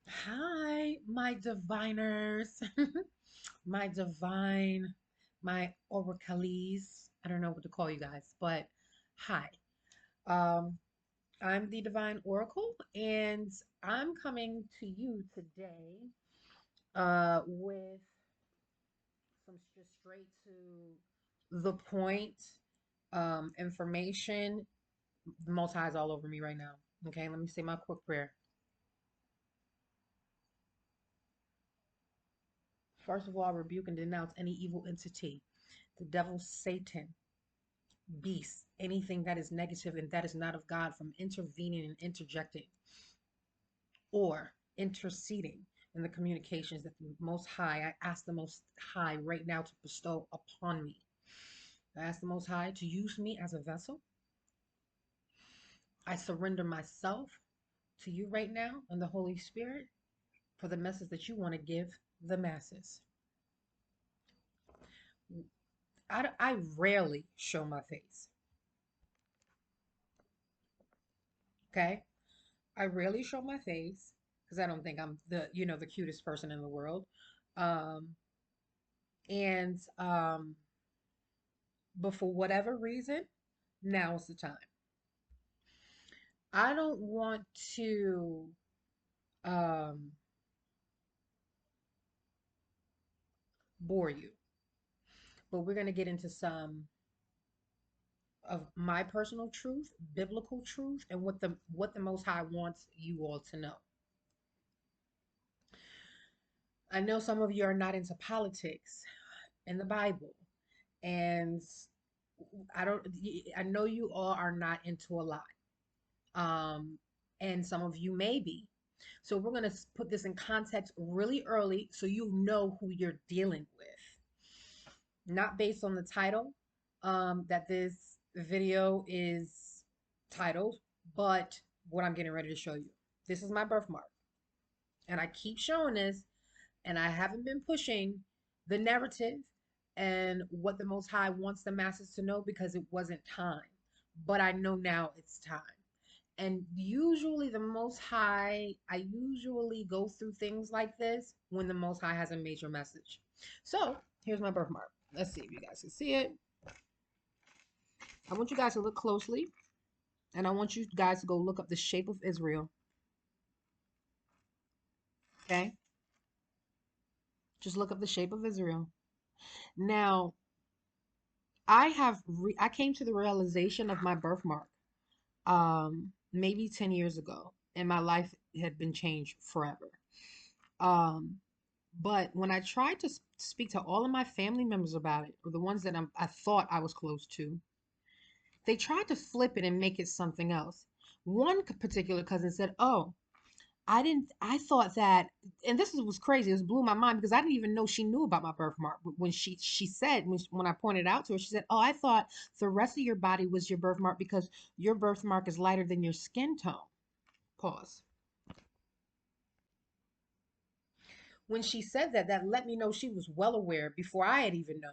Hi, my diviners, my divine, my oracles. I don't know what to call you guys, but hi. Um, I'm the Divine Oracle, and I'm coming to you today with some just straight to the point information. The Most High is all over me right now. Okay, let me say my quick prayer. First of all, I rebuke and denounce any evil entity, the devil, Satan, beast, anything that is negative and that is not of God from intervening and interjecting or interceding in the communications that the Most High, I ask the Most High right now to bestow upon me. I ask the Most High to use me as a vessel. I surrender myself to you right now and the Holy Spirit for the message that you want to give the masses. I rarely show my face. Okay. I rarely show my face because I don't think I'm the cutest person in the world. Um, and but for whatever reason, now's the time. I don't want to um bore you, but we're gonna get into some of my personal truth, biblical truth, and what the Most High wants you all to know. I know some of you are not into politics and the Bible, and I don't. I know you all are not into a lot. um, and some of you may be. So we're going to put this in context really early so you know who you're dealing with, not based on the title that this video is titled, but what I'm getting ready to show you. This is my birthmark, and I keep showing this, and I haven't been pushing the narrative and what the Most High wants the masses to know because it wasn't time. But I know now it's time. And usually, the Most High, I usually go through things like this when the Most High has a major message. So here's my birthmark. Let's see if you guys can see it. I want you guys to look closely, and I want you guys to go look up the shape of Israel. Okay? Just look up the shape of Israel. Now, I came to the realization of my birthmark maybe 10 years ago, and my life had been changed forever. Um, But when I tried to speak to all of my family members about it, or the ones that I thought I was close to, they tried to flip it and make it something else. One particular cousin said, "Oh, I thought that," and was crazy. This blew my mind because I didn't even know she knew about my birthmark. But when she said, when I pointed out to her, she said, "Oh, I thought the rest of your body was your birthmark because your birthmark is lighter than your skin tone." Pause. When she said that, that let me know she was well aware before I had even known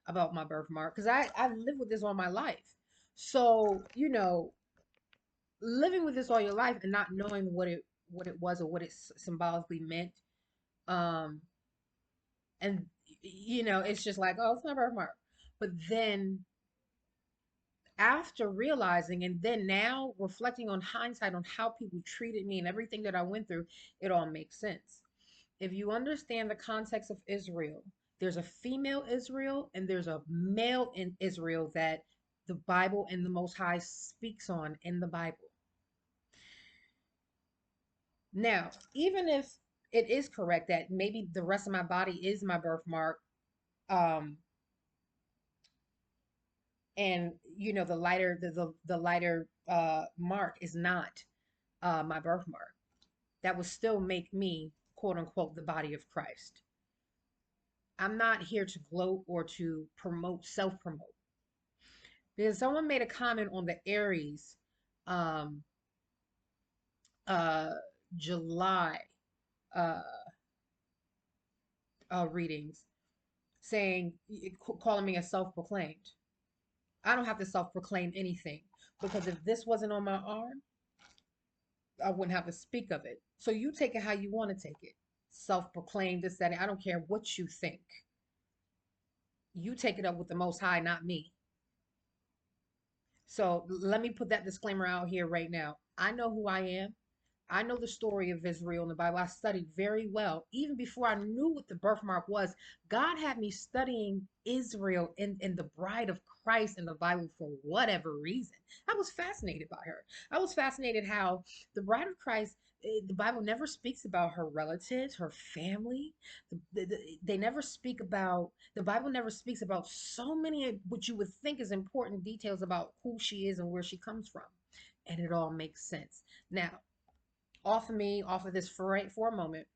about my birthmark because I've lived with this all my life. So, living with this all your life and not knowing what it was or what it symbolically meant, um, and it's just like, oh, it's my birthmark. But then after realizing and then now reflecting on hindsight on how people treated me and everything that I went through, it all makes sense. If you understand the context of Israel, there's a female Israel and there's a male in Israel that the Bible and the Most High speaks on in the Bible. Now, even if it is correct that maybe the rest of my body is my birthmark, um, and the lighter mark is not my birthmark, that would still make me quote unquote the body of Christ. I'm not here to gloat or to promote, self promote. Because someone made a comment on the Aries um, uh, July uh, readings, saying, calling me a self proclaimed. I don't have to self proclaim anything because if this wasn't on my arm, I wouldn't have to speak of it. So you take it how you want to take it. Self-proclaimed, this, that, I don't care what you think. You take it up with the Most High, not me. So let me put that disclaimer out here right now. I know who I am. I know the story of Israel in the Bible. I studied very well. Even before I knew what the birthmark was, God had me studying Israel in the bride of Christ in the Bible for whatever reason. I was fascinated by her. I was fascinated how the bride of Christ, the Bible never speaks about her relatives, her family. They never speak about, the Bible never speaks about so many of what you would think is important details about who she is and where she comes from. And it all makes sense. Now, off of me, off of this for a moment,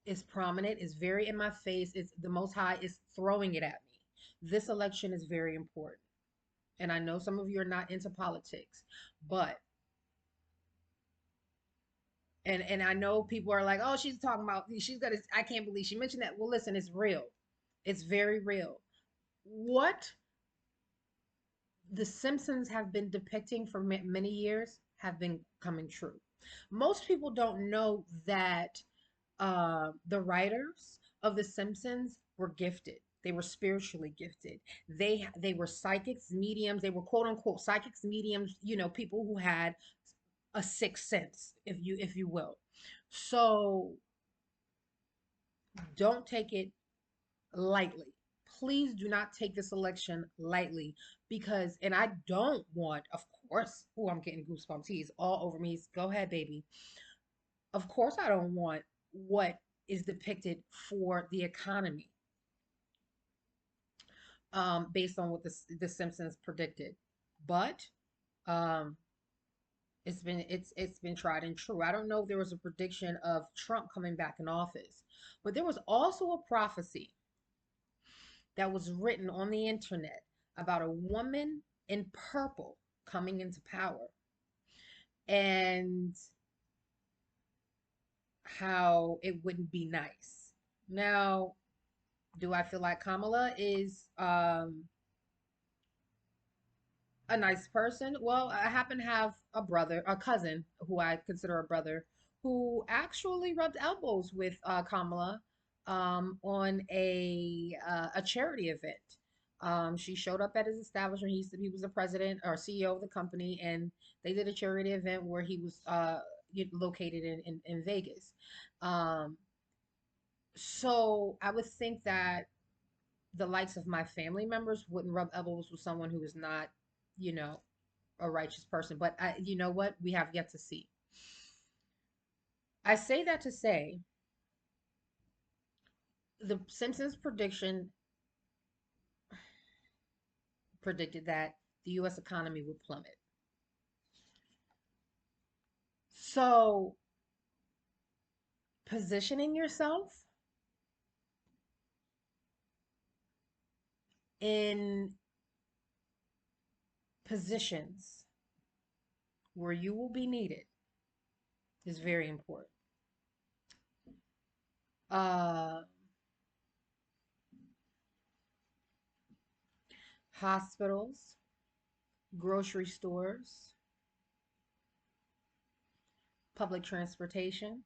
is prominent, is very in my face. It's the Most High is throwing it at me. This election is very important. And I know some of you are not into politics, but and I know people are like, oh, she's talking about she's gonna I can't believe she mentioned that. Well, listen, it's real. It's very real. What the Simpsons have been depicting for many years have been coming true. Most people don't know that the writers of The Simpsons were gifted. They were spiritually gifted. They were psychics, mediums. They were quote unquote psychics, mediums. You know, people who had a sixth sense, if you will. So don't take it lightly. Please do not take this election lightly because, and I don't want, of course, oh, I'm getting goosebumps. He's all over me. Go ahead, baby. Of course, I don't want what is depicted for the economy, based on what the Simpsons predicted. But um, it's been tried and true. I don't know if there was a prediction of Trump coming back in office, but there was also a prophecy that was written on the internet about a woman in purple coming into power and how it wouldn't be nice. Now, do I feel like Kamala is a nice person? Well, I happen to have a cousin who I consider a brother, who actually rubbed elbows with Kamala on a charity event. She showed up at his establishment. He was the president or CEO of the company, and they did a charity event where he was located in Vegas. Um, so I would think that the likes of my family members wouldn't rub elbows with someone who is not, you know, a righteous person. But you know what? We have yet to see. I say that to say the Simpsons prediction predicted that the U.S. economy would plummet. So positioning yourself in positions where you will be needed is very important. Uh, Hospitals, grocery stores, public transportation,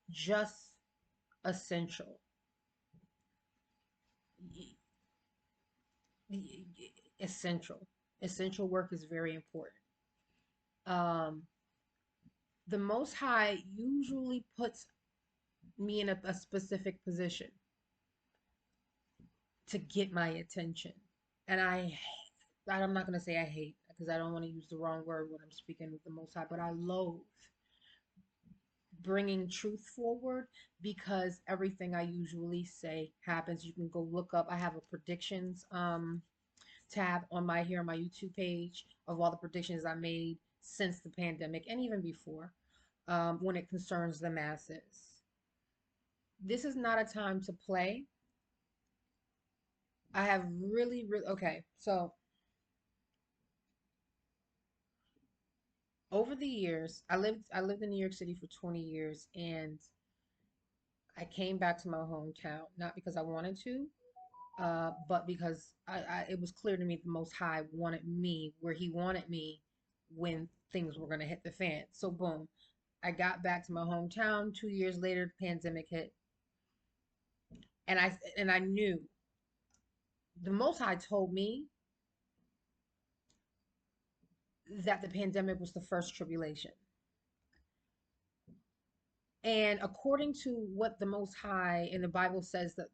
just essential. Essential. Essential work is very important. Um, the Most High usually puts me in a specific position to get my attention. And I'm not going to say I hate because I don't want to use the wrong word when I'm speaking with the Most High, but I loathe bringing truth forward because everything I usually say happens. You can go look up. I have a predictions tab on my YouTube page of all the predictions I made since the pandemic and even before, when it concerns the masses. This is not a time to play. I have really okay. So over the years, I lived in New York City for 20 years, and I came back to my hometown, not because I wanted to, but because it was clear to me the Most High wanted me where He wanted me when things were going to hit the fan. So, boom, I got back to my hometown. 2 years later, the pandemic hit, and I knew the Most High told me that the pandemic was the first tribulation. And according to what the Most High in the Bible says, that,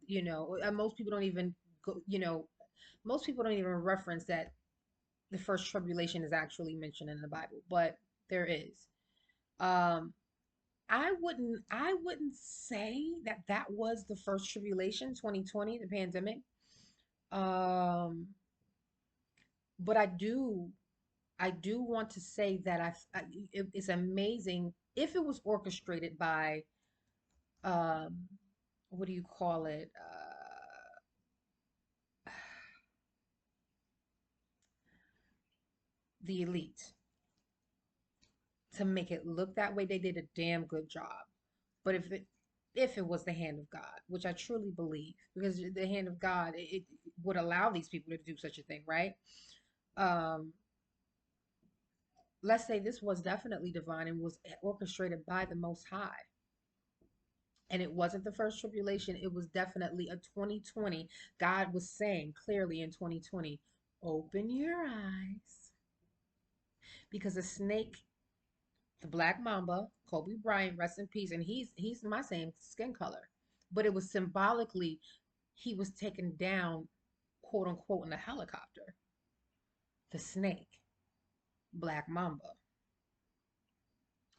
most people don't even go, most people don't even reference that the first tribulation is actually mentioned in the Bible, but there is. Um, I wouldn't say that that was the first tribulation, 2020, the pandemic. Um, but I do want to say that it's amazing if it was orchestrated by um, what do you call it? The elite to make it look that way. They did a damn good job. But if it was the hand of God, which I truly believe, because the hand of God, it would allow these people to do such a thing, right? Um, let's say this was definitely divine and was orchestrated by the Most High. And it wasn't the first tribulation, it was definitely a 2020. God was saying clearly in 2020, open your eyes because a snake, the black mamba, Kobe Bryant, rest in peace, and he's my same skin color, but it was symbolically he was taken down, quote unquote, in a helicopter. The snake, black mamba,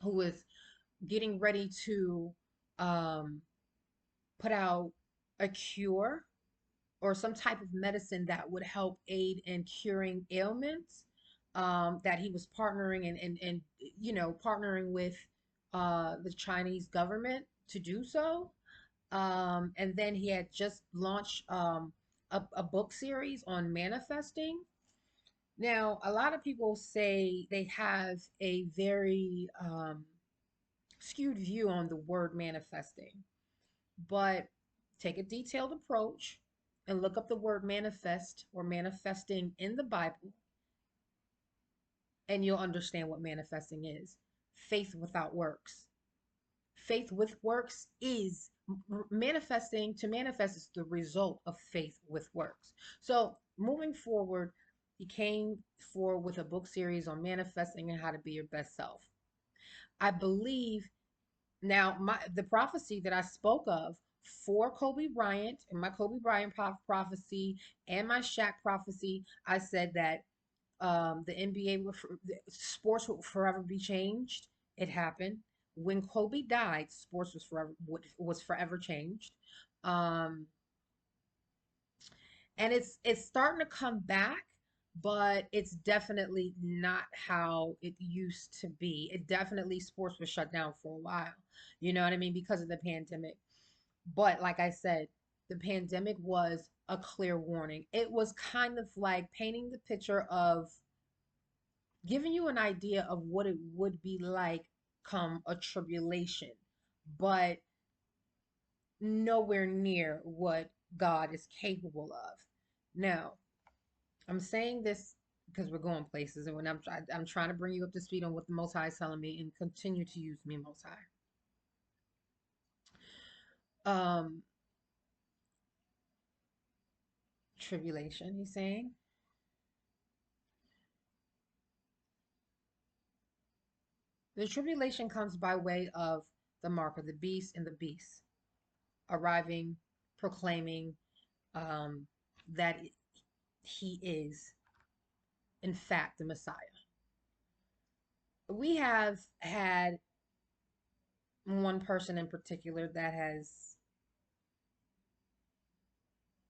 who was getting ready to um, put out a cure or some type of medicine that would help aid in curing ailments, that he was partnering and partnering with the Chinese government to do so. And then he had just launched a book series on manifesting. Now, a lot of people say they have a very skewed view on the word manifesting, but take a detailed approach and look up the word manifest or manifesting in the Bible, and you'll understand what manifesting is. Faith without works. Faith with works is manifesting. To manifest is the result of faith with works. So moving forward, he came forward with a book series on manifesting and how to be your best self. I believe now the prophecy that I spoke of for Kobe Bryant and my Kobe Bryant prophecy and my Shaq prophecy, I said that the NBA sports will forever be changed. It happened when Kobe died. Sports was forever changed, um, and it's starting to come back, but it's definitely not how it used to be. It definitely sports was shut down for a while. You know what I mean, because of the pandemic. But like I said, the pandemic was a clear warning. It was kind of like painting the picture of giving you an idea of what it would be like come a tribulation, but nowhere near what God is capable of. Now, I'm saying this because we're going places, and when I'm trying to bring you up to speed on what the Most High is telling me, and continue to use me, Most High. Tribulation, he's saying. The tribulation comes by way of the mark of the beast and the beast arriving, proclaiming um, that he is, in fact, the Messiah. We have had one person in particular that has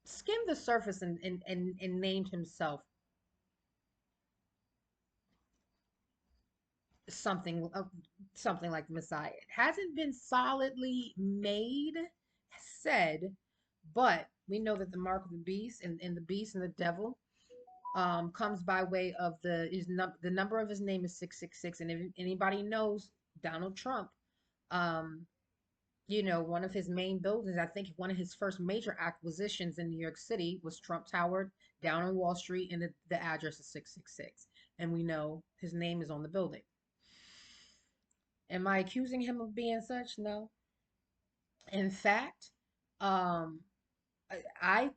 skimmed the surface and named himself something something like Messiah. It hasn't been solidly made, said, but we know that the mark of the beast and the beast and the devil comes by way of the number of his name is 666. And if anybody knows Donald Trump, um, One of his main buildings, I think one of his first major acquisitions in New York City was Trump Tower down on Wall Street, and the address is 666. And we know his name is on the building. Am I accusing him of being such? No. In fact, um, I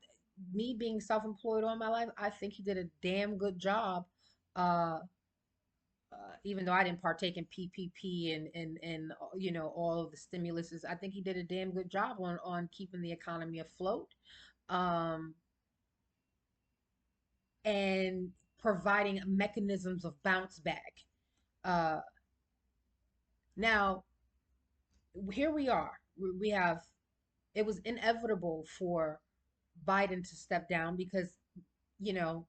me being self-employed all my life, I think he did a damn good job. Uh, Even though I didn't partake in PPP and all of the stimuluses, I think he did a damn good job on keeping the economy afloat, um, and providing mechanisms of bounce back. Uh, Now here we are. We have It was inevitable for Biden to step down because you know,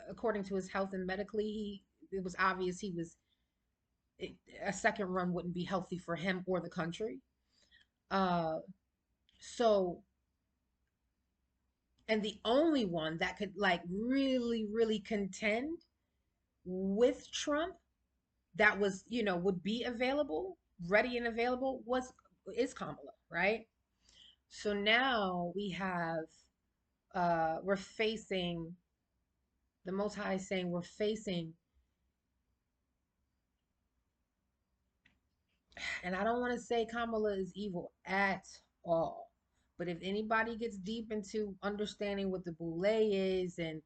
according to his health and medically, it was obvious a second run wouldn't be healthy for him or the country. Uh, so, and the only one that could like really, really contend with Trump that was, would be available, ready and available is Kamala, right? So now we're facing the Most High is saying we're facing, and I don't want to say Kamala is evil at all. But if anybody gets deep into understanding what the Boule is and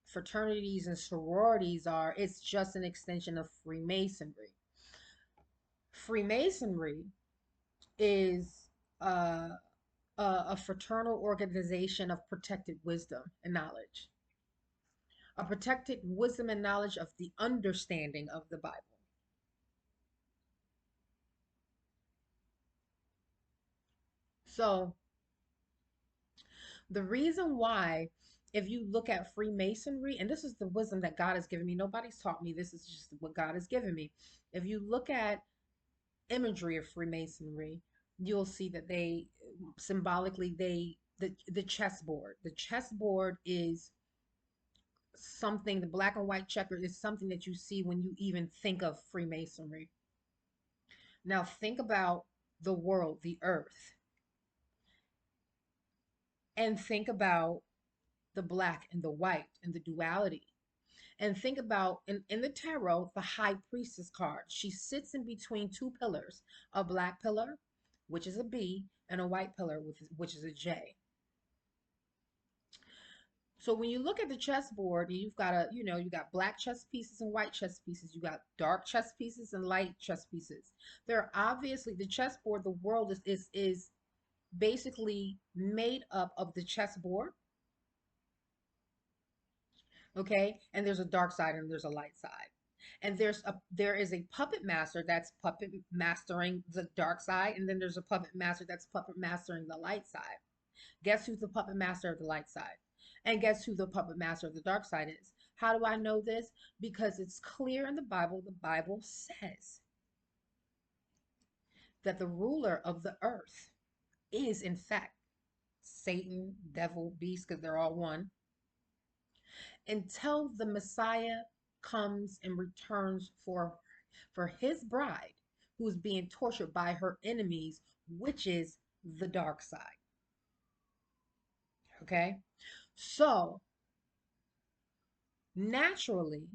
fraternities and sororities are, it's just an extension of Freemasonry. Freemasonry is uh, a fraternal organization of protected wisdom and knowledge, a protected wisdom and knowledge of the understanding of the Bible. So the reason why, if you look at Freemasonry, and this is the wisdom that God has given me, nobody's taught me, this is just what God has given me. If you look at imagery of Freemasonry, you'll see that they symbolically the chessboard. The chessboard is something, the black and white checker is something that you see when you even think of Freemasonry. Now think about the world, the earth, and think about the black and the white and the duality. And think about in the tarot, the high priestess card. She sits in between two pillars, a black pillar, which is a B, and a white pillar, which is a J. So when you look at the chessboard, you got black chess pieces and white chess pieces. You got dark chess pieces and light chess pieces. They're obviously the chessboard, the world is basically made up of the chessboard, okay? And there's a dark side and there's a light side. And there is a puppet master that's puppet mastering the dark side, and then there's a puppet master that's puppet mastering the light side. Guess who's the puppet master of the light side? And guess who the puppet master of the dark side is? How do I know this? Because it's clear in the Bible. The Bible says that the ruler of the earth is, in fact, Satan, devil, beast, because they're all one, until the Messiah comes and returns for his bride who is being tortured by her enemies, which is the dark side. Okay? So, naturally,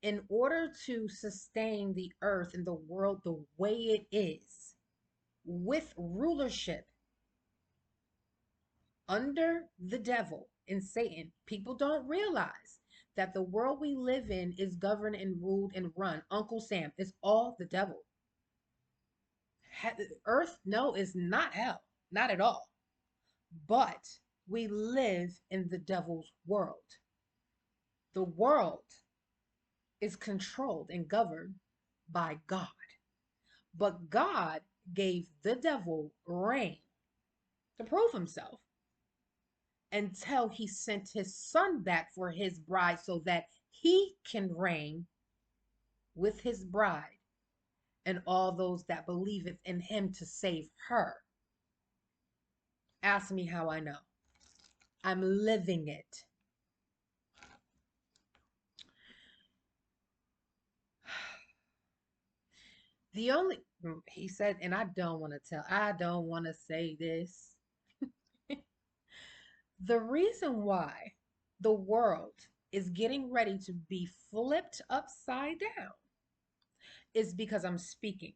in order to sustain the earth and the world the way it is, with rulership under the devil and Satan, people don't realize that the world we live in is governed and ruled and run. Uncle Sam is all the devil. Earth, no, is not hell, not at all. But we live in the devil's world. The world is controlled and governed by God. But God gave the devil reign to prove himself until he sent his son back for his bride so that he can reign with his bride and all those that believeth in him to save her. Ask me how I know. I'm living it. The only He said, and I don't want to say this. The reason why the world is getting ready to be flipped upside down is because I'm speaking.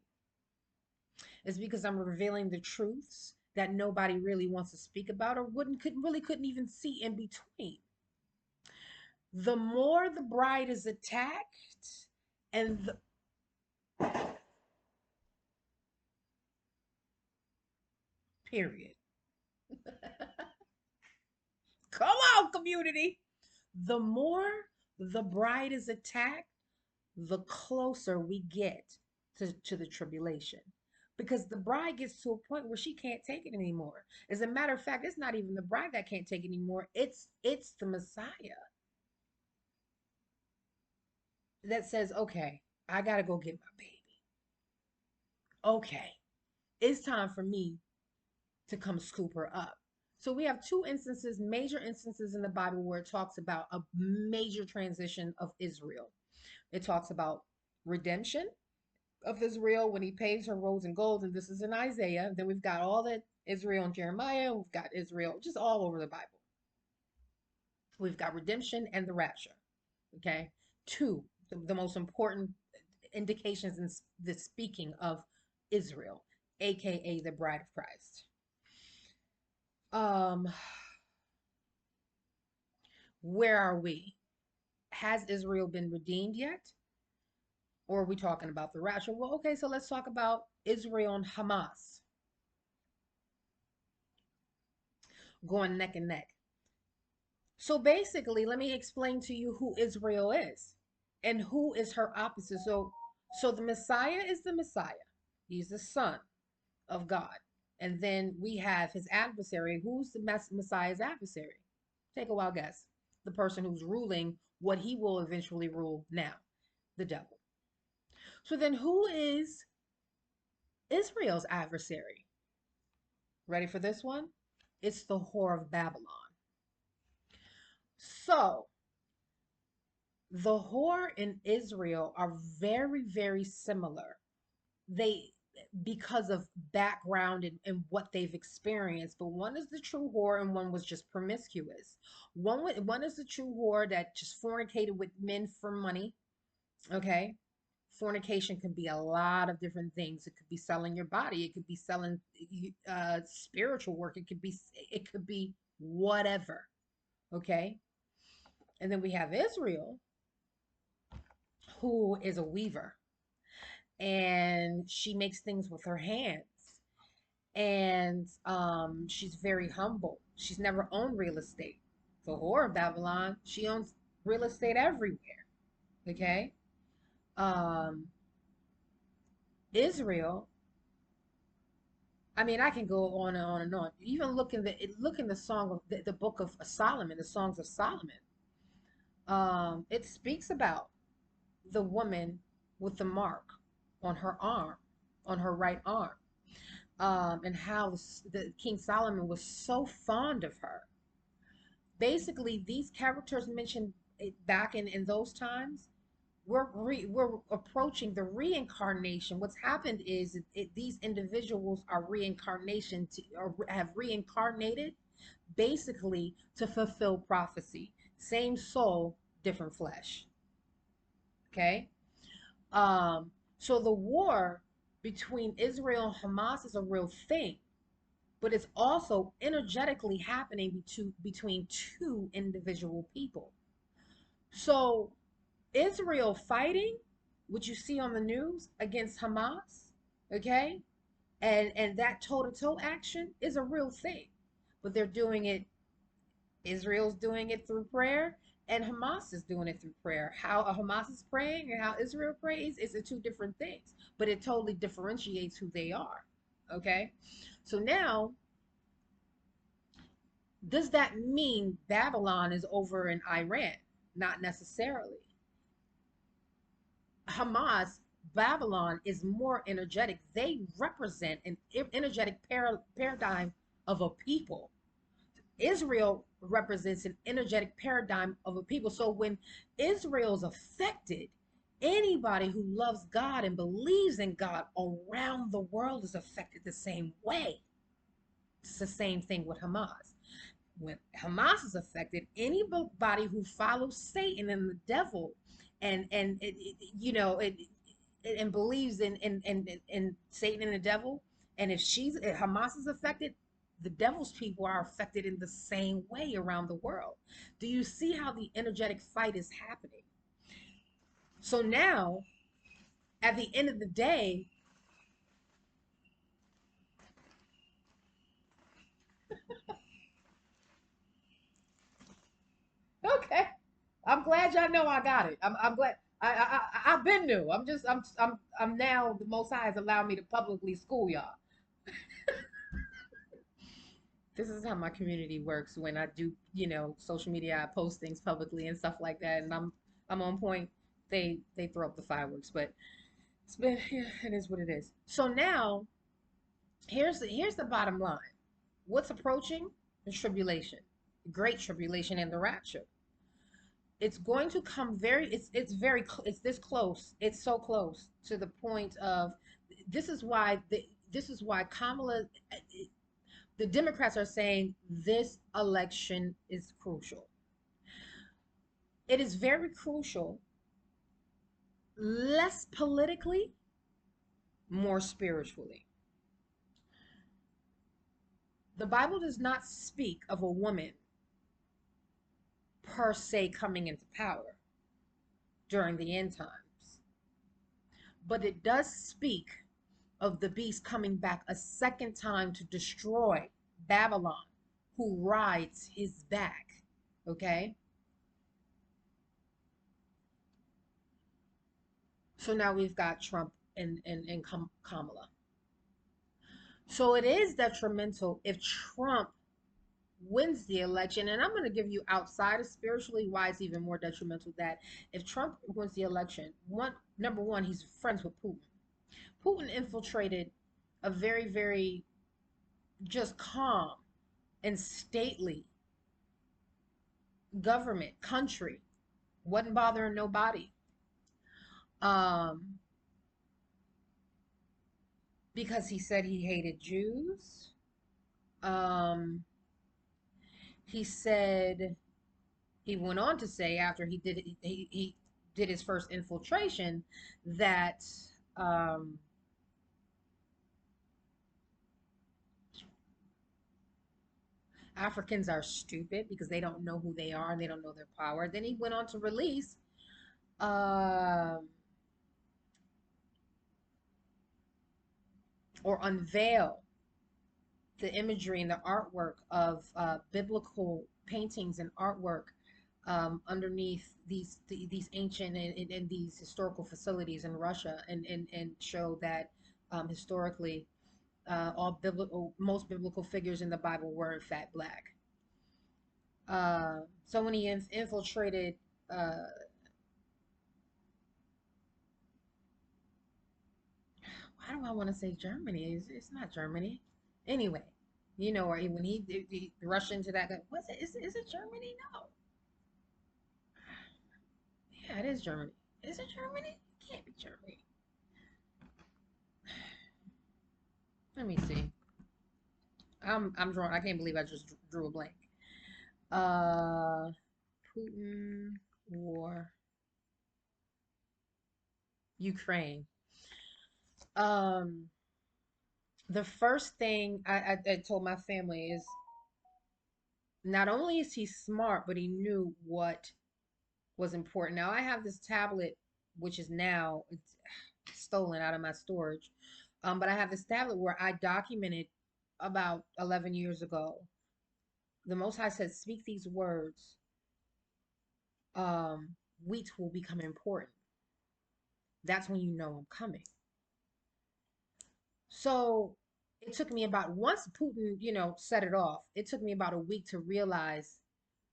It's because I'm revealing the truths that nobody really wants to speak about or couldn't even see in between. The more the bride is attacked, and the period. Come on, community. The more the bride is attacked, the closer we get to the tribulation. Because the bride gets to a point where she can't take it anymore. As a matter of fact, it's not even the bride that can't take it anymore. It's the Messiah that says, okay, I gotta go get my baby. Okay, it's time for me to come scoop her up. So we have two instances, major instances in the Bible where it talks about a major transition of Israel. It talks about redemption of Israel when he pays her robes and gold, and this is in Isaiah. Then we've got all that Israel and Jeremiah. We've got Israel just all over the Bible. We've got redemption and the rapture. Okay, two the most important indications in the speaking of Israel, aka the bride of Christ. Um, where are we? Has Israel been redeemed yet? Or are we talking about the rapture? Well, okay, so let's talk about Israel and Hamas going neck and neck. So basically, let me explain to you who Israel is and who is her opposite. So the Messiah is the Messiah. He's the son of God. And then we have his adversary. Who's the Messiah's adversary? Take a wild guess. The person who's ruling what he will eventually rule now, the devil. So then who is Israel's adversary? Ready for this one? It's the whore of Babylon. So the whore in Israel are very, very similar. They because of background and what they've experienced, but one is the true whore and one was just promiscuous. One is the true whore that just fornicated with men for money. Okay, fornication can be a lot of different things. It could be selling your body. It could be selling spiritual work. It could be whatever. Okay, and then we have Israel, who is a weaver, and she makes things with her hands. And she's very humble. She's never owned real estate. The whore of Babylon, she owns real estate everywhere. Okay, um, Israel. I mean, I can go on and on and on. Even look in the song of the book of Solomon, the Songs of Solomon. It speaks about the woman with the mark on her arm, on her right arm, and how the King Solomon was so fond of her. Basically, these characters mentioned back in those times, we're approaching the reincarnation. What's happened is these individuals are reincarnation to, or have reincarnated basically to fulfill prophecy. Same soul, different flesh. Okay. So the war between Israel and Hamas is a real thing, but it's also energetically happening between two individual people. So Israel fighting, what you see on the news against Hamas, okay, and that toe-to-toe action is a real thing, but they're doing it. Israel's doing it through prayer, and Hamas is doing it through prayer. How Hamas is praying and how Israel prays is the two different things, but it totally differentiates who they are. Okay, so now does that mean Babylon is over in Iran? Not necessarily. Hamas, Babylon is more energetic. They represent an energetic paradigm of a people. Israel represents an energetic paradigm of a people. So when Israel's affected, Anybody who loves God and believes in God around the world is affected the same way. It's the same thing with Hamas. When Hamas is affected, anybody who follows Satan and the devil and and believes in Satan and the devil, and if Hamas is affected, the devil's people are affected in the same way around the world. Do you see how the energetic fight is happening? So now, at the end of the day, okay, I'm glad y'all know I got it. I'm glad. I've been new. I'm now the Most High has allowed me to publicly school y'all. This is how my community works when I do, social media. I post things publicly and stuff like that, and I'm on point. They throw up the fireworks, but it's been yeah, it is what it is. So now here's the bottom line. What's approaching? The tribulation, the great tribulation, and the rapture. It's going to come it's this close. It's so close to the point of this is why Kamala the Democrats are saying this election is crucial. It is very crucial, less politically, more spiritually. The Bible does not speak of a woman per se coming into power during the end times, but it does speak of the beast coming back a second time to destroy Babylon, who rides his back. Okay? So now we've got Trump and Kamala. So it is detrimental if Trump wins the election. And I'm going to give you outside of spiritually why it's even more detrimental that if Trump wins the election, number one, he's friends with Putin. Putin infiltrated a very, very just calm and stately government, country, wasn't bothering nobody. Um, because he said he hated Jews. Um, he said he went on to say after he did his first infiltration that um, Africans are stupid because they don't know who they are and they don't know their power. Then he went on to release um, or unveil the imagery and the artwork of biblical paintings and artwork underneath these ancient and these historical facilities in Russia, and show that historically all biblical most biblical figures in the Bible were in fact black. So when he infiltrated, why do I want to say Germany? It's not Germany. Anyway, or when he rushed into that, was it? Is it Germany? No. Yeah, it is Germany. Is it Germany? It can't be Germany. Let me see. I'm drawing. I can't believe I just drew a blank. Uh, Putin war Ukraine. Um, the first thing I told my family is not only is he smart, but he knew what was important. Now I have this tablet, which is now it's stolen out of my storage. But I have this tablet where I documented about 11 years ago. The Most High said, "Speak these words. Wheat will become important. That's when you know I'm coming." So it took me about once Putin, set it off. It took me about a week to realize.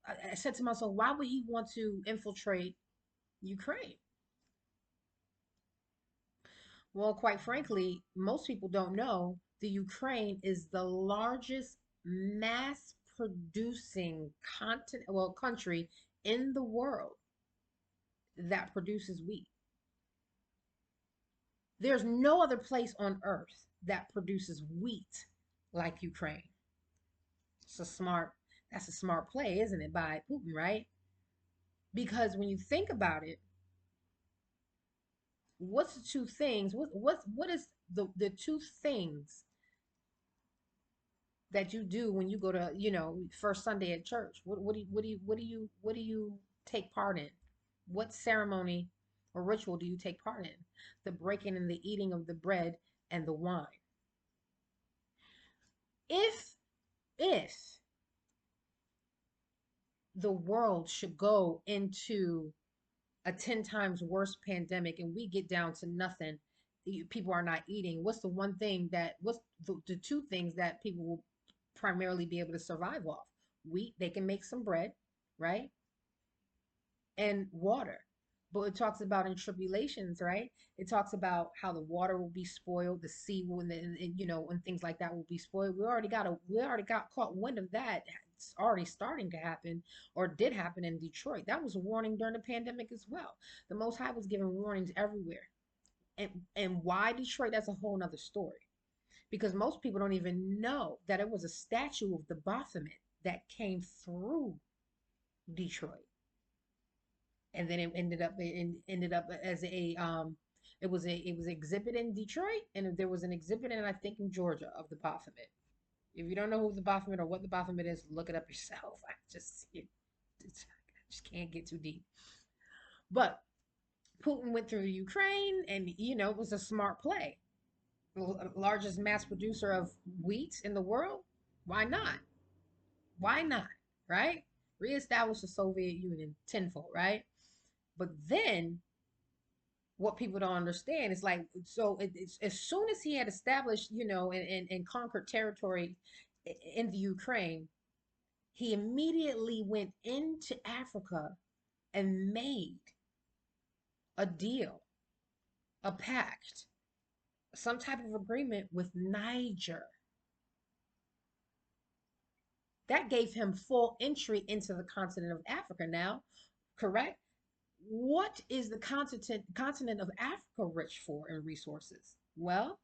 I said to myself, why would he want to infiltrate Ukraine? Well, quite frankly, most people don't know the Ukraine is the largest mass producing country in the world that produces wheat. There's no other place on earth that produces wheat like Ukraine. It's a smart, that's a smart play, isn't it, by Putin, right? Because when you think about it, what's the two things? What is the two things that you do when you go to, first Sunday at church? What do you take part in? What ceremony or ritual do you take part in? The breaking and the eating of the bread and the wine. If if the world should go into a 10 times worse pandemic and we get down to nothing, people are not eating, what's the one thing that, what's the two things that people will primarily be able to survive off? Wheat, they can make some bread, right? And water. But it talks about in tribulations, right? It talks about how the water will be spoiled, the sea will, and things like that will be spoiled. We already got caught wind of that. It's already starting to happen, or did happen in Detroit. That was a warning during the pandemic as well. The Most High was giving warnings everywhere. And why Detroit? That's a whole nother story. Because most people don't even know that it was a statue of the Baphomet that came through Detroit, and then it ended up as it was exhibit in Detroit, and there was an exhibit in, I think, in Georgia, of the Baphomet. If you don't know who the Baphomet or what the Baphomet is, look it up yourself. I just can't get too deep. But Putin went through Ukraine, and it was a smart play. The largest mass producer of wheat in the world. Why not? Why not? Right? Reestablish the Soviet Union tenfold, right? But then what people don't understand is like, so it's as soon as he had established, and conquered territory in the Ukraine, he immediately went into Africa and made a deal, a pact, some type of agreement with Niger that gave him full entry into the continent of Africa. Now, correct? What is the continent of Africa rich for in resources? Well,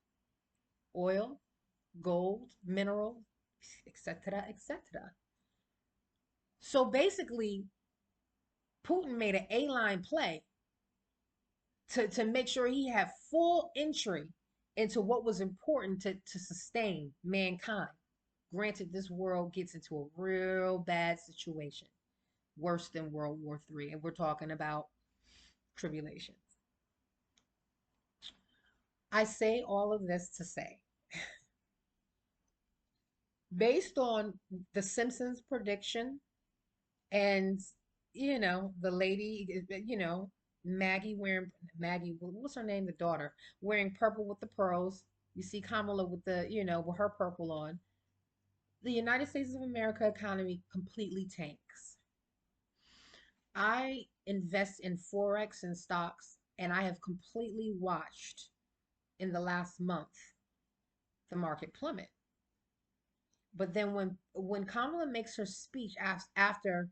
oil, gold, mineral, etc., etc. So basically, Putin made an A-line play to make sure he had full entry into what was important to sustain mankind. Granted, this world gets into a real bad situation, worse than World War III, and we're talking about tribulations. I say all of this to say, based on the Simpsons prediction, and the lady, Maggie wearing, Maggie, what's her name, the daughter, wearing purple with the pearls. You see Kamala with the, with her purple on. The United States of America economy completely tanks. I invest in forex and stocks, and I have completely watched in the last month the market plummet. But then when Kamala makes her speech after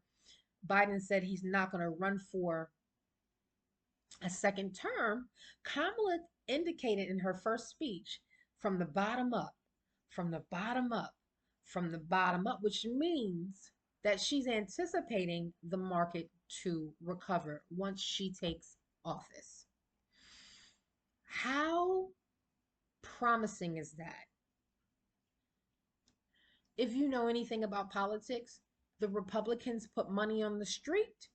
Biden said he's not going to run for a second term, Kamala indicated in her first speech, from the bottom up, from the bottom up, from the bottom up, which means that she's anticipating the market to recover once she takes office. How promising is that? If you know anything about politics, the Republicans put money on the street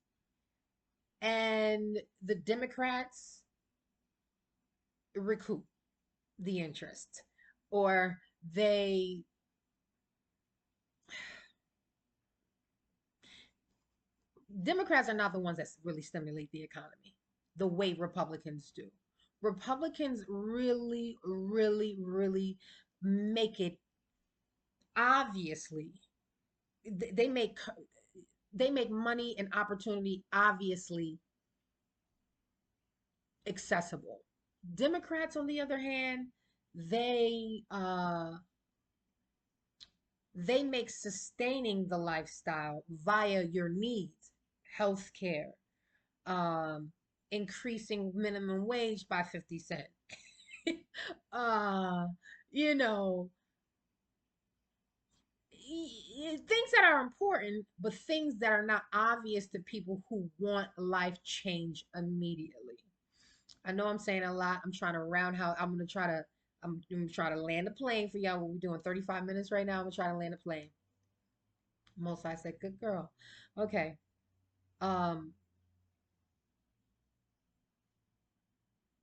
and the Democrats recoup the interest, or they Democrats are not the ones that really stimulate the economy the way Republicans do. Republicans really, really, really make it, obviously, they make money and opportunity obviously accessible. Democrats, on the other hand, they uh they make sustaining the lifestyle via your needs, healthcare, increasing minimum wage by 50 cents, uh, you know, things that are important, but things that are not obvious to people who want life change immediately. I know I'm saying a lot. I'm trying to round how I'm gonna try to land a plane for y'all. We're doing 35 minutes right now. I'm gonna try to land a plane. Most I said, good girl. Okay. Um,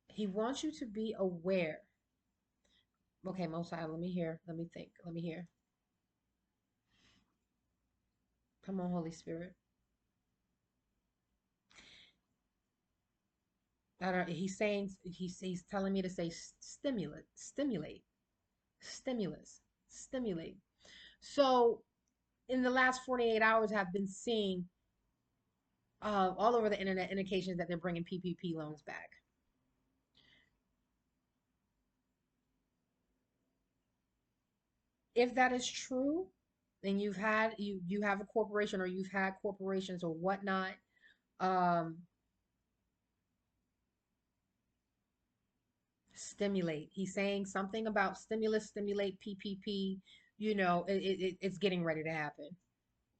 he wants you to be aware. Okay, Most High, let me hear. Let me think. Let me hear. Come on, Holy Spirit. I don't, he's saying he's telling me to say stimulus, stimulate. So in the last 48 hours, I've been seeing all over the internet indications that they're bringing PPP loans back. If that is true, then you have a corporation or you've had corporations or whatnot. Um, Stimulate. He's saying something about stimulus, stimulate, PPP. It's getting ready to happen.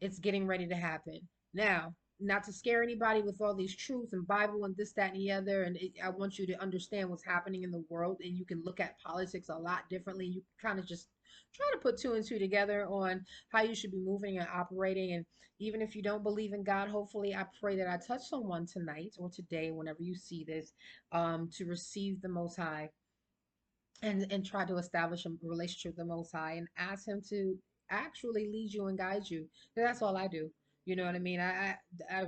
It's getting ready to happen. Now, not to scare anybody with all these truths and Bible and this, that, and the other. I want you to understand what's happening in the world, and you can look at politics a lot differently. You can kind of just try to put two and two together on how you should be moving and operating. And even if you don't believe in God, hopefully, I pray that I touch someone tonight or today, whenever you see this, to receive the Most High and try to establish a relationship with the Most High and ask Him to actually lead you and guide you. That's all I do. You know what I mean? I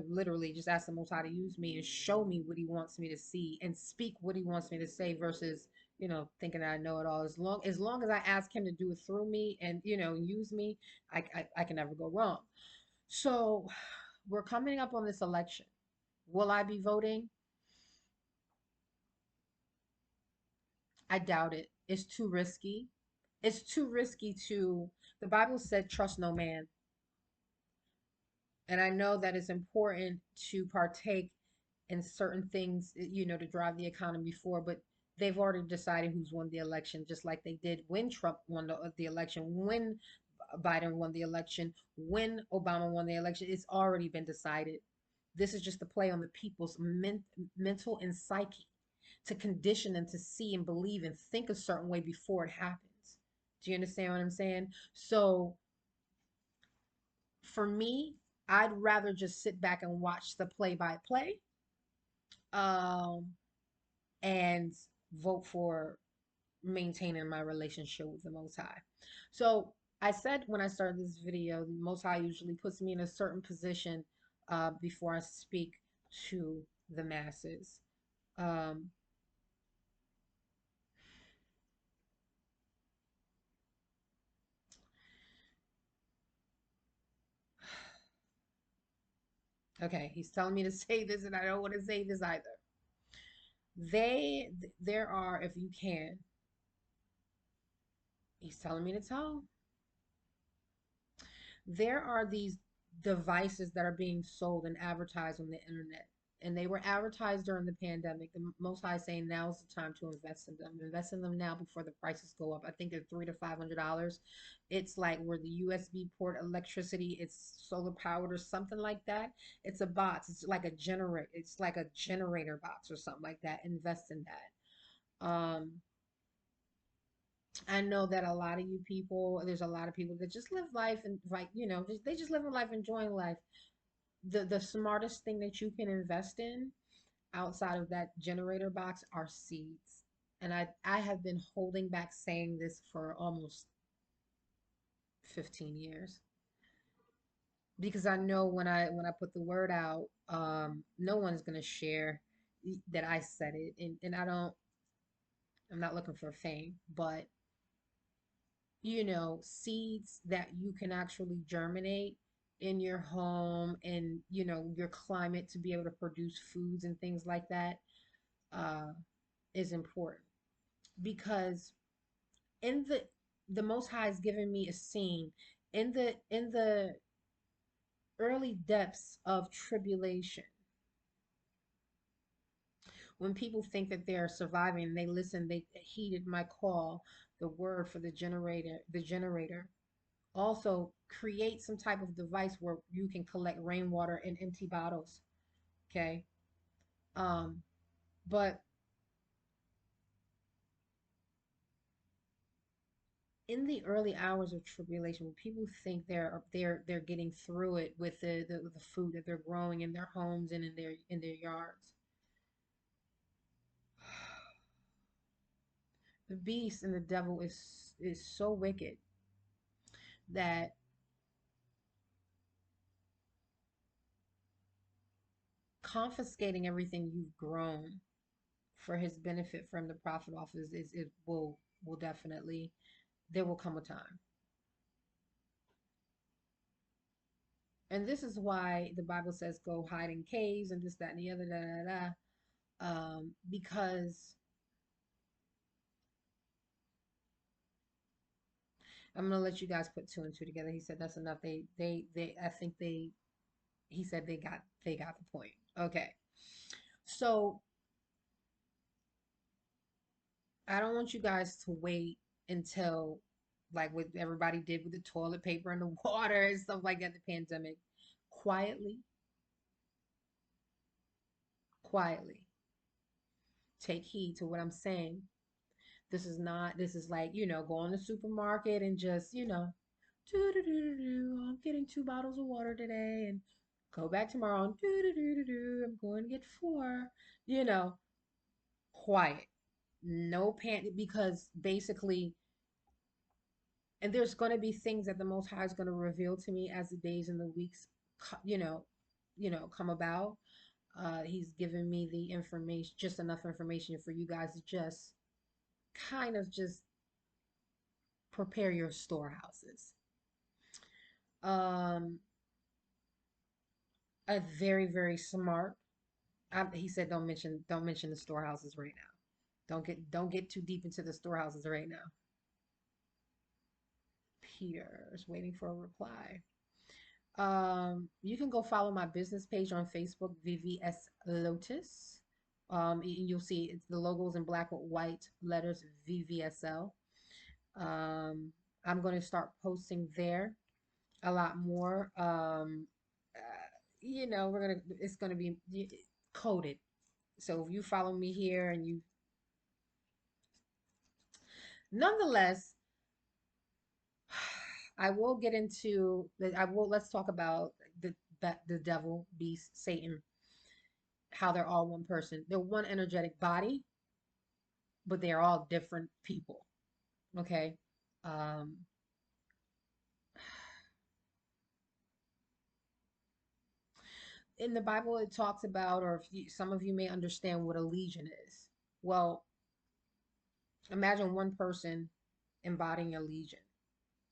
literally just ask the Most High to use me and show me what He wants me to see and speak what He wants me to say versus thinking that I know it all. As long as I ask Him to do it through me and use me, I can never go wrong. So we're coming up on this election. Will I be voting? I doubt it. It's too risky. It's too risky to, the Bible said, trust no man. And I know that it's important to partake in certain things, to drive the economy forward, but they've already decided who's won the election, just like they did when Trump won the election, when Biden won the election, when Obama won the election. It's already been decided. This is just a play on the people's mental and psyche to condition them to see and believe and think a certain way before it happens. Do you understand what I'm saying? So for me, I'd rather just sit back and watch the play by play um, and vote for maintaining my relationship with the Most High. So I said when I started this video, the Most High usually puts me in a certain position before I speak to the masses. Um, okay, he's telling me to say this, and I don't want to say this either. There are, if you can, he's telling me to tell. There are these devices that are being sold and advertised on the internet. And they were advertised during the pandemic. The Most High is saying now is the time to invest in them. Invest in them now before the prices go up. I think they're $300 to $500. It's like where the USB port electricity, it's solar powered or something like that. It's a box. It's like a generator. It's like a generator box or something like that. Invest in that. I know that a lot of you people, there's a lot of people that just live life and like, they just live in life, enjoying life. The smartest thing that you can invest in outside of that generator box are seeds. And I have been holding back saying this for almost 15 years because I know when I put the word out, no one's gonna share that I said it, and I'm not looking for fame, but seeds that you can actually germinate in your home and, your climate to be able to produce foods and things like that uh, is important because in the Most High has given me a scene in the early depths of tribulation When people think that they're surviving, they listen, they heeded my call, the word for the generator. Also, create some type of device where you can collect rainwater in empty bottles. Okay. Um, but in the early hours of tribulation, when people think they're getting through it with the food that they're growing in their homes and in their yards, the beast and the devil is so wicked that confiscating everything you've grown for his benefit from the profit office is it will definitely, there will come a time. And this is why the Bible says go hide in caves and this, that, and the other, da, da, da. Because I'm gonna let you guys put two and two together. He said that's enough. I think he said they got the point. Okay. So I don't want you guys to wait until like what everybody did with the toilet paper and the water and stuff like that, the pandemic. Quietly, quietly take heed to what I'm saying. This is not, this is like, go in the supermarket and just, do do do do do. I'm getting 2 bottles of water today and go back tomorrow and do do do do do. I'm going to get four. You know, quiet. No panic because basically, and there's going to be things that the Most High is going to reveal to me as the days and the weeks, come about. He's given me the information, just enough information for you guys to just kind of just prepare your storehouses. Um, a very, very smart. He said, don't mention the storehouses right now. Don't get too deep into the storehouses right now. Peter's waiting for a reply. You can go follow my business page on Facebook, VVS Lotus. You'll see it's the logos in black with white letters, VVSL. Um, I'm going to start posting there a lot more. It's gonna be coded. So if you follow me here and you, nonetheless, I will get into let's talk about the devil, beast, Satan, how they're all one person. They're one energetic body, but they're all different people. Okay. Um, in the Bible, it talks about, or if some of you may understand what a legion is. Well, imagine one person embodying a legion,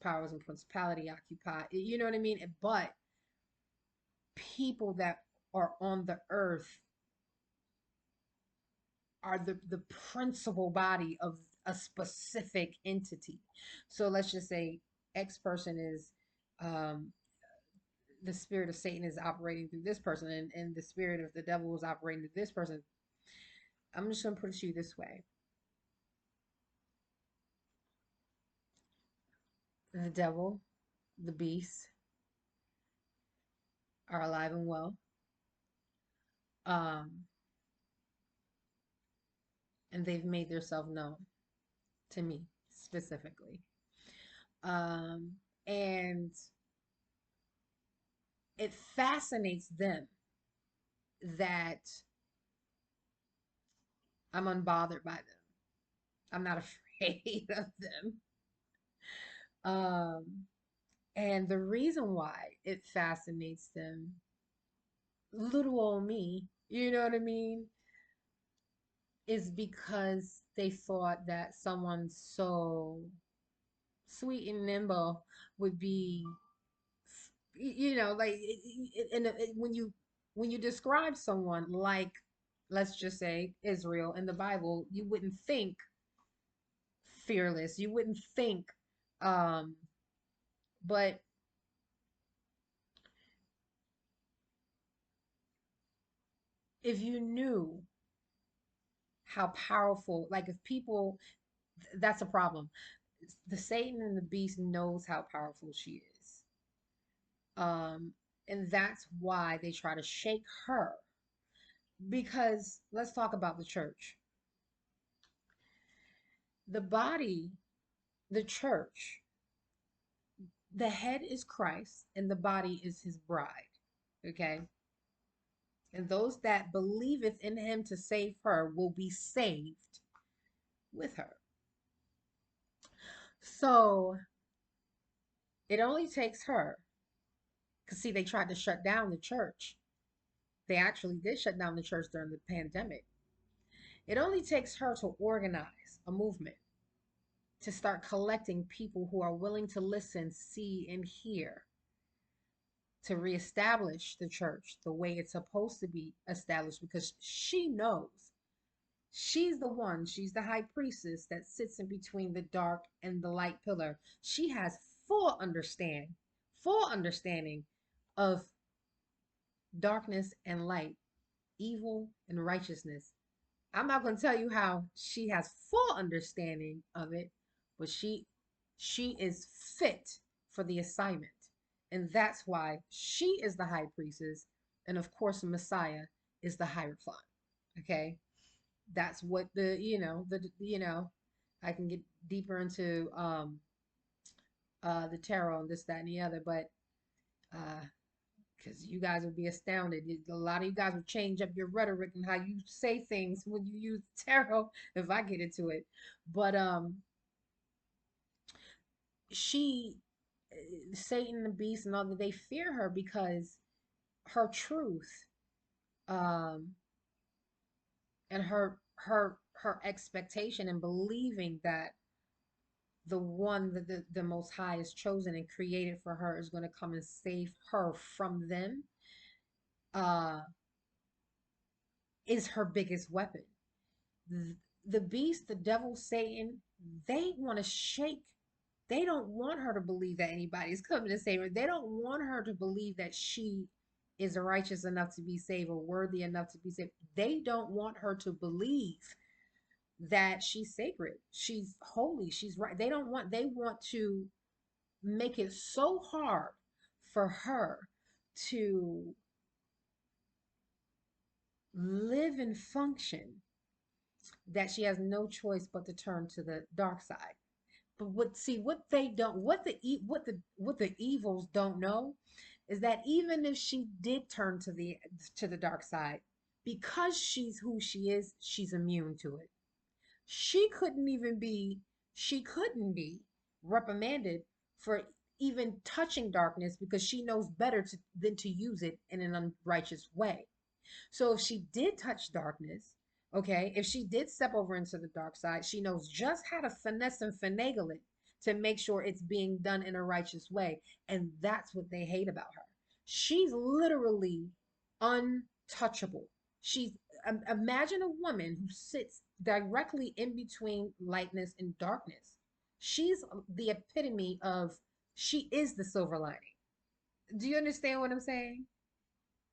powers and principality occupy. You know what I mean? But people that are on the earth are the principal body of a specific entity. So let's just say X person is um, the spirit of Satan is operating through this person, and the spirit of the devil is operating through this person. I'm just going to put it to you this way: the devil, the beast, are alive and well, um, and they've made themselves known to me specifically. Um, and it fascinates them that I'm unbothered by them. I'm not afraid of them. Um, and the reason why it fascinates them, little old me, you know what I mean, is because they thought that someone so sweet and nimble would be, like, when you describe someone like, let's just say Israel in the Bible, you wouldn't think fearless. You wouldn't think, um, but if you knew how powerful, like if people, that's a problem. The Satan and the beast knows how powerful she is. Um, and that's why they try to shake her. Because let's talk about the church. The body, the church, the head is Christ and the body is his bride. Okay? And those that believeth in him to save her will be saved with her. So it only takes her, because see, they tried to shut down the church. They actually did shut down the church during the pandemic. It only takes her to organize a movement, to start collecting people who are willing to listen, see, and hear, to reestablish the church the way it's supposed to be established, because she knows she's the one, she's the high priestess that sits in between the dark and the light pillar. She has full understanding of darkness and light, evil and righteousness. I'm not going to tell you how she has full understanding of it, but she is fit for the assignment. And that's why she is the high priestess, and of course the Messiah is the hierophant. Okay? That's what I can get deeper into the tarot and this, that, and the other, but uh because you guys would be astounded. A lot of you guys would change up your rhetoric and how you say things when you use tarot if I get into it. But she, Satan, the beast, and all that, they fear her because her truth, um, and her expectation and believing that the one that the Most High is chosen and created for her is going to come and save her from them, uh, is her biggest weapon. The beast, the devil, Satan, they want to shake. They don't want her to believe that anybody's coming to save her. They don't want her to believe that she is righteous enough to be saved or worthy enough to be saved. They don't want her to believe that she's sacred, she's holy, she's right. They want to make it so hard for her to live and function that she has no choice but to turn to the dark side. But what they don't, what the evils don't know is that even if she did turn to the dark side, because she's who she is, she's immune to it. She couldn't even be, she couldn't be reprimanded for even touching darkness because she knows better than to use it in an unrighteous way. So if she did touch darkness, okay, if she did step over into the dark side, she knows just how to finesse and finagle it to make sure it's being done in a righteous way. And that's what they hate about her. She's literally untouchable. She's Imagine a woman who sits directly in between lightness and darkness. She's the epitome of, she is the silver lining. Do you understand what I'm saying?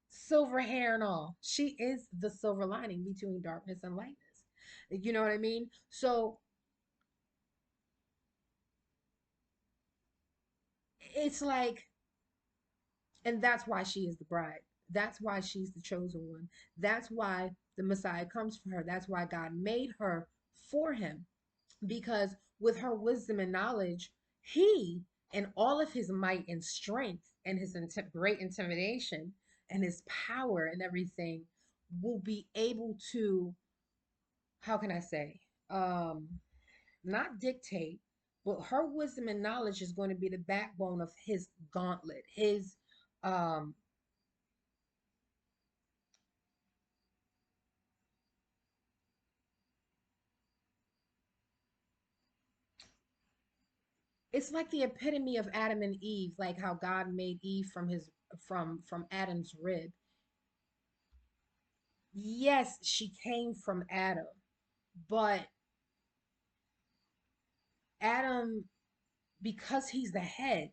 Silver hair and all. She is the silver lining between darkness and lightness. You know what I mean? So it's like, and that's why she is the bride. That's why she's the chosen one. That's why the Messiah comes for her. That's why God made her for him. Because with her wisdom and knowledge, he, and all of his might and strength and his great intimidation and his power and everything, will be able to, how can I say, um, not dictate, but her wisdom and knowledge is going to be the backbone of his gauntlet. His, um, it's like the epitome of Adam and Eve, like how God made Eve from from Adam's rib. Yes, she came from Adam, but Adam, because he's the head,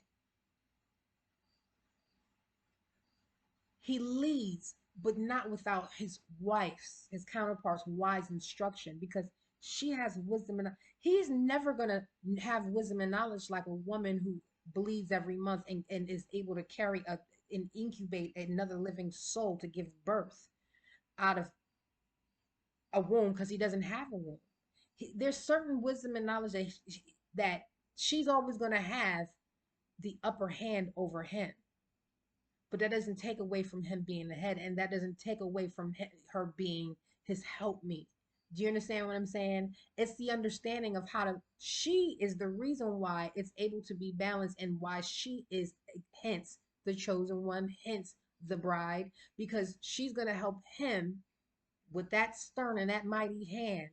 he leads. but not without his wife's, his counterpart's wise instruction, because she has wisdom and he's never gonna have wisdom and knowledge like a woman who bleeds every month and is able to carry a and incubate another living soul to give birth out of a womb because he doesn't have a womb. There's certain wisdom and knowledge that she's always going to have the upper hand over him, but that doesn't take away from him being the head, and that doesn't take away from her being his helpmeet. Do you understand what I'm saying? It's the understanding of how to. She is the reason why it's able to be balanced and why she is, hence, the chosen one, hence, the bride, because she's going to help him with that stern and that mighty hand.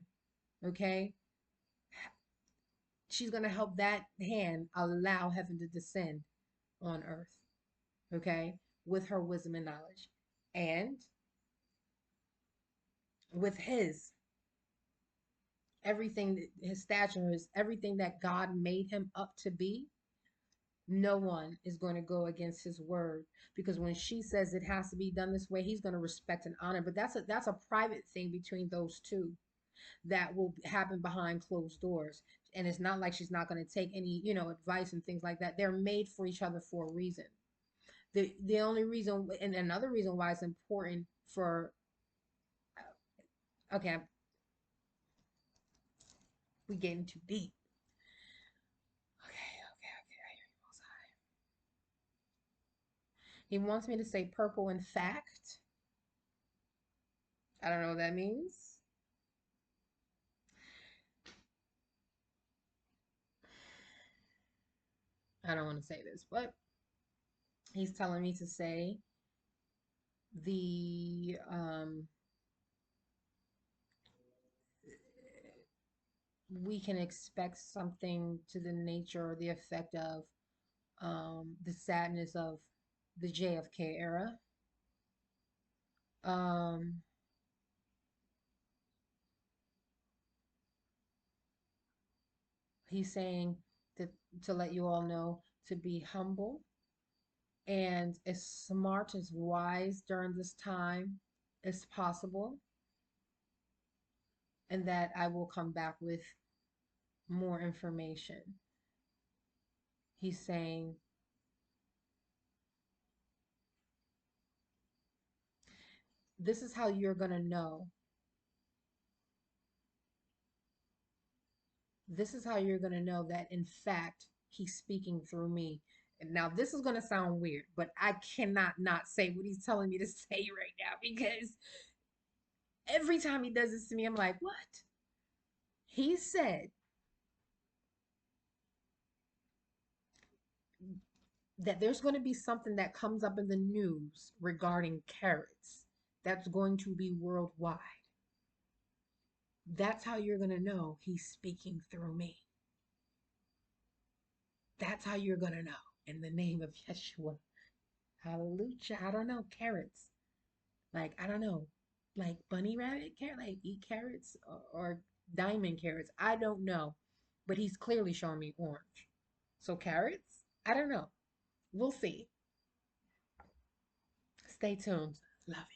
Okay? She's going to help that hand allow heaven to descend on earth. Okay? With her wisdom and knowledge. And with his everything, his stature, his everything that God made him up to be, no one is going to go against his word, because when she says it has to be done this way, he's going to respect and honor. But that's a private thing between those two that will happen behind closed doors. And it's not like she's not going to take any, advice and things like that. They're made for each other for a reason. The only reason, and another reason why it's important for, okay, we getting too deep. Okay, okay, okay. I hear you, Most High. He wants me to say purple in fact. I don't know what that means. I don't want to say this, but he's telling me to say the we can expect something to the nature or the effect of the sadness of the JFK era. Um, he's saying that to let you all know to be humble and as smart as wise during this time as possible, and that I will come back with more information. He's saying this is how you're going to know. This is how you're going to know that, in fact, he's speaking through me. And now, this is going to sound weird, but I cannot not say what he's telling me to say right now, because every time he does this to me, I'm like, what? He said that there's going to be something that comes up in the news regarding carrots that's going to be worldwide. That's how you're going to know he's speaking through me. That's how you're going to know. In the name of Yeshua. Hallelujah. I don't know. Carrots. Like, I don't know. Like bunny rabbit carrot? Like eat carrots or diamond carrots? I don't know. But he's clearly showing me orange. So carrots? I don't know. We'll see. Stay tuned. Love you.